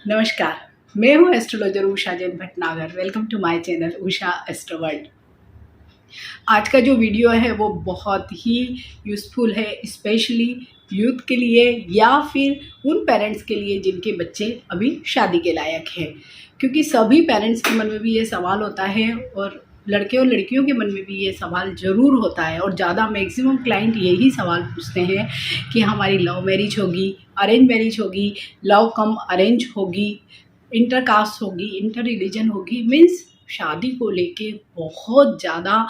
नमस्कार, मैं हूँ astrologer Usha Jain Bhatnagar. Welcome to my channel Usha astro world. आज का जो वीडियो है वो बहुत ही यूज़फुल है, स्पेशली यूथ के लिए या फिर उन पेरेंट्स के लिए जिनके बच्चे अभी शादी के लायक हैं। क्योंकि सभी पेरेंट्स के मन में भी ये सवाल होता है और लड़के और लड़कियों के मन में भी ये सवाल ज़रूर होता है और ज़्यादा मैक्सिमम क्लाइंट यही सवाल पूछते हैं कि हमारी लव मैरिज होगी, अरेंज मैरिज होगी, लव कम अरेंज होगी, इंटर कास्ट होगी, इंटर रिलीजन होगी। मीन्स शादी को लेके बहुत ज़्यादा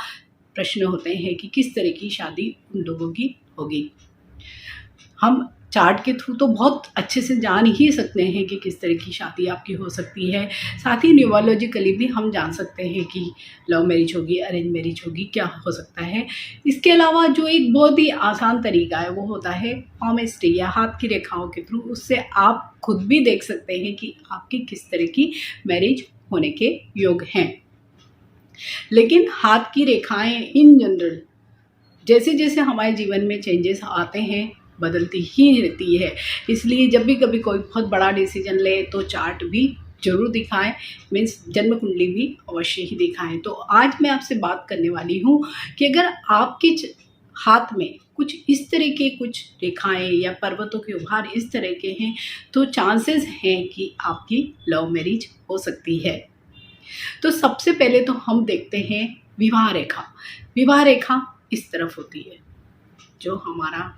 प्रश्न होते हैं कि किस तरह की शादी उन लोगों की होगी। हम चार्ट के थ्रू तो बहुत अच्छे से जान ही सकते हैं कि किस तरह की शादी आपकी हो सकती है। साथ ही न्यूमरोलॉजिकली भी हम जान सकते हैं कि लव मैरिज होगी, अरेंज मैरिज होगी, क्या हो सकता है। इसके अलावा जो एक बहुत ही आसान तरीका है वो होता है पामस्ट्री या हाथ की रेखाओं के थ्रू। उससे आप खुद भी देख सकते हैं कि आपकी किस तरह की मैरिज होने के योग हैं। लेकिन हाथ की रेखाएं इन जनरल जैसे जैसे हमारे जीवन में चेंजेस आते हैं बदलती ही रहती है। इसलिए जब भी कभी कोई बहुत बड़ा डिसीजन ले तो चार्ट भी जरूर दिखाएं, मीन्स जन्म कुंडली भी अवश्य ही दिखाएं। तो आज मैं आपसे बात करने वाली हूँ कि अगर आपके हाथ में कुछ इस तरह के कुछ रेखाएं या पर्वतों के उभार इस तरह के हैं तो चांसेस हैं कि आपकी लव मैरिज हो सकती है। तो सबसे पहले तो हम देखते हैं विवाह रेखा। विवाह रेखा इस तरफ होती है, जो हमारा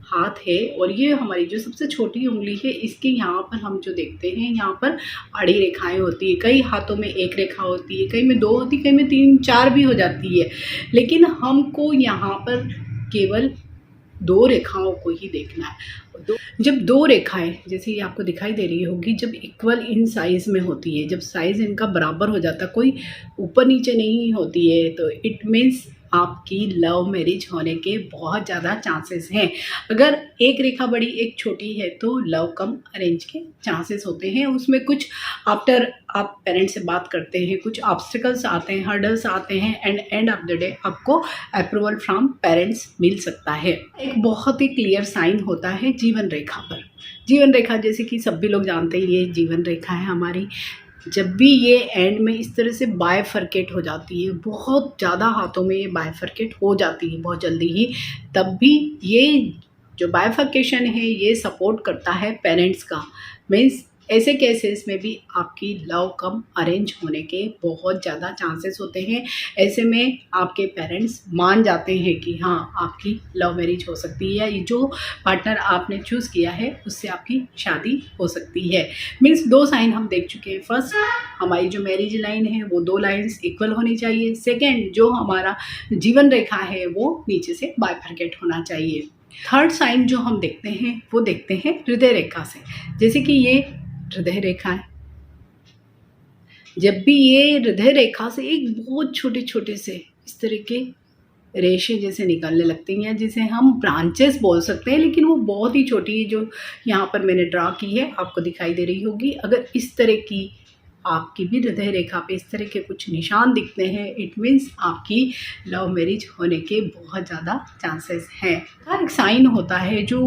हाथ है और ये हमारी जो सबसे छोटी उंगली है, इसके यहाँ पर हम जो देखते हैं यहाँ पर आड़ी रेखाएं होती है। कई हाथों में एक रेखा होती है, कई में दो होती है, कई में 3-4 भी हो जाती है। लेकिन हमको यहाँ पर केवल 2 रेखाओं को ही देखना है। जब 2 रेखाएं जैसे ये आपको दिखाई दे रही होगी, जब इक्वल इन साइज में होती है, जब साइज इनका बराबर हो जाता, कोई ऊपर नीचे नहीं होती है, तो इट मीन्स आपकी लव मैरिज होने के बहुत ज़्यादा चांसेस हैं। अगर एक रेखा बड़ी एक छोटी है तो लव कम अरेंज के चांसेस होते हैं। उसमें कुछ आफ्टर आप पेरेंट्स से बात करते हैं, कुछ ऑब्स्टिकल्स आते हैं, हर्डल्स आते हैं, and end of the day आपको अप्रूवल फ्रॉम पेरेंट्स मिल सकता है। एक बहुत ही क्लियर साइन होता है जीवन रेखा पर। जीवन रेखा जैसे कि सभी लोग जानते हैं ये जीवन रेखा है हमारी। जब भी ये एंड में इस तरह से बायफर्केट हो जाती है, बहुत ज़्यादा हाथों में ये बायफर्केट हो जाती है बहुत जल्दी ही, तब भी ये जो बायफर्केशन है ये सपोर्ट करता है पेरेंट्स का। मीन्स ऐसे केसेस में भी आपकी लव कम अरेंज होने के बहुत ज़्यादा चांसेस होते हैं। ऐसे में आपके पेरेंट्स मान जाते हैं कि हाँ आपकी लव मैरिज हो सकती है, ये जो पार्टनर आपने चूज़ किया है उससे आपकी शादी हो सकती है। मीन्स 2 साइन हम देख चुके हैं। फर्स्ट, हमारी जो मैरिज लाइन है वो 2 लाइन्स इक्वल होनी चाहिए। सेकेंड, जो हमारा जीवन रेखा है वो नीचे से बाइफर्केट होना चाहिए। थर्ड साइन जो हम देखते हैं वो देखते हैं हृदय रेखा से। जैसे कि ये हृदय रेखा है, जब भी ये हृदय रेखा से एक बहुत छोटे छोटे से इस तरह के रेशे जैसे निकलने लगती हैं, जिसे हम ब्रांचेस बोल सकते हैं, लेकिन वो बहुत ही छोटी है, जो यहाँ पर मैंने ड्रा की है आपको दिखाई दे रही होगी। अगर इस तरह की आपकी भी हृदय रेखा पे इस तरह के कुछ निशान दिखते हैं, इट मीन्स आपकी लव मैरिज होने के बहुत ज़्यादा चांसेस हैं। हर एक साइन होता है जो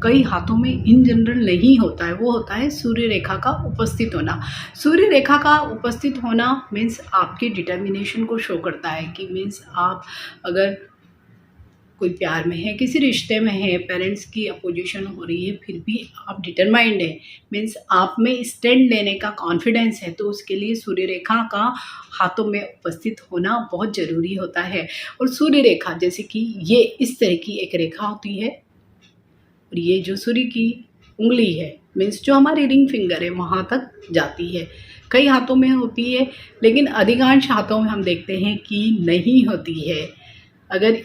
कई हाथों में इन जनरल नहीं होता है, वो होता है सूर्य रेखा का उपस्थित होना। सूर्य रेखा का उपस्थित होना मीन्स आपके डिटर्मिनेशन को शो करता है कि मीन्स आप अगर कोई प्यार में है, किसी रिश्ते में है, पेरेंट्स की अपोजिशन हो रही है, फिर भी आप डिटरमाइंड है, मीन्स आप में स्टैंड लेने का कॉन्फिडेंस है, तो उसके लिए सूर्य रेखा का हाथों में उपस्थित होना बहुत ज़रूरी होता है। और सूर्य रेखा जैसे कि ये इस तरह की एक रेखा होती है और ये जो सूर्य की उंगली है मीन्स जो हमारी रिंग फिंगर है वहाँ तक जाती है। कई हाथों में होती है लेकिन अधिकांश हाथों में हम देखते हैं कि नहीं होती है। अगर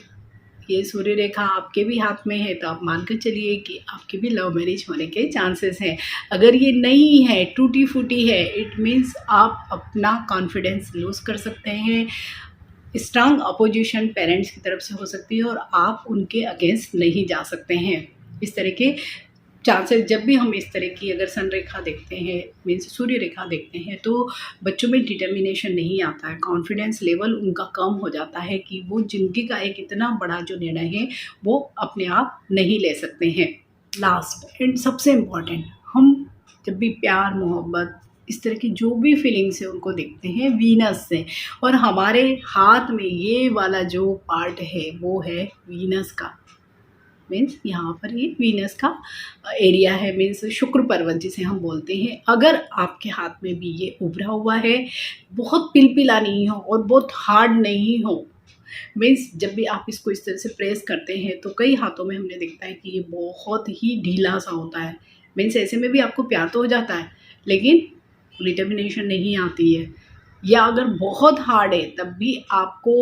ये सूर्य रेखा आपके भी हाथ में है तो आप मानकर चलिए कि आपकी भी लव मैरिज होने के चांसेस हैं। अगर ये नहीं है, टूटी फूटी है, इट मीन्स आप अपना कॉन्फिडेंस लूज़ कर सकते हैं। स्ट्रांग अपोजिशन पेरेंट्स की तरफ से हो सकती है और आप उनके अगेंस्ट नहीं जा सकते हैं। इस तरह के चांसेस जब भी हम इस तरह की अगर सन रेखा देखते हैं मीन्स सूर्य रेखा देखते हैं तो बच्चों में डिटर्मिनेशन नहीं आता है, कॉन्फिडेंस लेवल उनका कम हो जाता है कि वो ज़िंदगी का एक इतना बड़ा जो निर्णय है वो अपने आप नहीं ले सकते हैं। लास्ट एंड सबसे इम्पॉर्टेंट, हम जब भी प्यार मोहब्बत इस तरह की जो भी फीलिंग्स है उनको देखते हैं वीनस से। और हमारे हाथ में ये वाला जो पार्ट है वो है वीनस का, मीन्स यहाँ पर ये वीनस का एरिया है, मीन्स शुक्र पर्वत जिसे हम बोलते हैं। अगर आपके हाथ में भी ये उभरा हुआ है, बहुत पिलपिला नहीं हो और बहुत हार्ड नहीं हो, मीन्स जब भी आप इसको इस तरह से प्रेस करते हैं तो कई हाथों में हमने देखता है कि ये बहुत ही ढीला सा होता है। मीन्स ऐसे में भी आपको प्यार तो हो जाता है लेकिन डिटर्मिनेशन नहीं आती है, या अगर बहुत हार्ड है तब भी आपको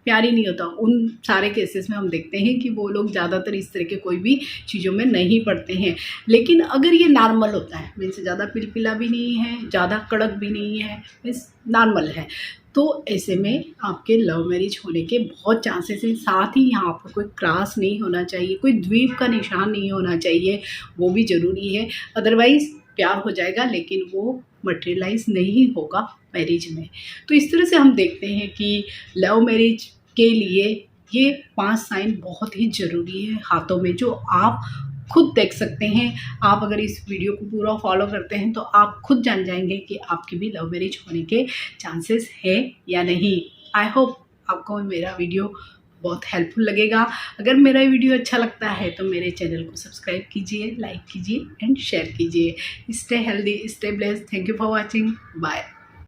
प्यार ही नहीं होता। उन सारे केसेस में हम देखते हैं कि वो लोग ज़्यादातर इस तरह के कोई भी चीज़ों में नहीं पड़ते हैं। लेकिन अगर ये नॉर्मल होता है, मीन्स ज़्यादा पिलपिला भी नहीं है, ज़्यादा कड़क भी नहीं है, मीन्स नॉर्मल है, तो ऐसे में आपके लव मैरिज होने के बहुत चांसेस हैं। साथ ही यहाँ पर कोई क्रॉस नहीं होना चाहिए, कोई द्वीप का निशान नहीं होना चाहिए, वो भी ज़रूरी है। अदरवाइज़ प्यार हो जाएगा लेकिन वो मटेरियलाइज नहीं होगा मैरिज में। तो इस तरह से हम देखते हैं कि लव मैरिज के लिए ये 5 साइन बहुत ही ज़रूरी है हाथों में, जो आप खुद देख सकते हैं। आप अगर इस वीडियो को पूरा फॉलो करते हैं तो आप खुद जान जाएंगे कि आपकी भी लव मैरिज होने के चांसेस है या नहीं। आई होप आपको मेरा वीडियो बहुत हेल्पफुल लगेगा। अगर मेरा वीडियो अच्छा लगता है तो मेरे चैनल को सब्सक्राइब कीजिए, लाइक कीजिए एंड शेयर कीजिए। Stay healthy, stay blessed. Thank you for watching. Bye.